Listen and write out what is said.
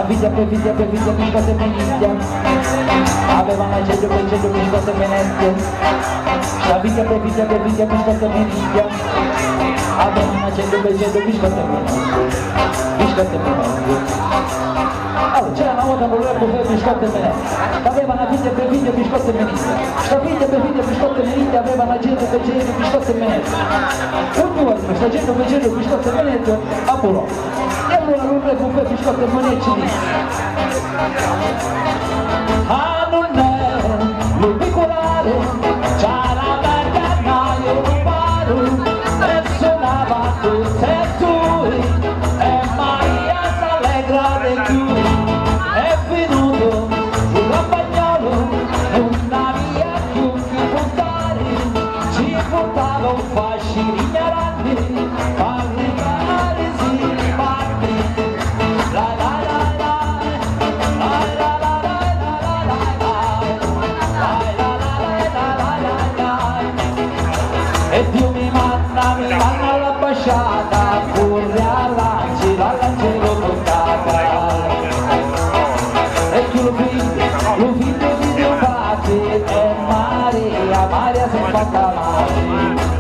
figlia biscotti e meniglia, avevano acceso biscotti e menette. La figlia biscotti e meniglia, avevano acceso biscotti e menette. Allora, c'era una volta voleva fare biscotti e menette, aveva una figlia biscotti e meniglia, sta figlia biscotti e meniglia aveva una gente biscotti e menette. Un giorno sta gente biscotti e menette a Bologna. E allora lui per fare biscotti e menette ci disse: ah, non è l'ubicolare, c'ha la vergogna, io non paro, e suonava tutte e due, e Maria s'allegra di più. È venuto un campagnolo, una via più che portare, ci portava un fascino ignorante, parli cari si parli, la la la la, la la la la la la la, e Dio mi manda all'ambasciata, pure all'angelo toccata. E tu lo figlio di Dio Pace, e Maria si è fatta male.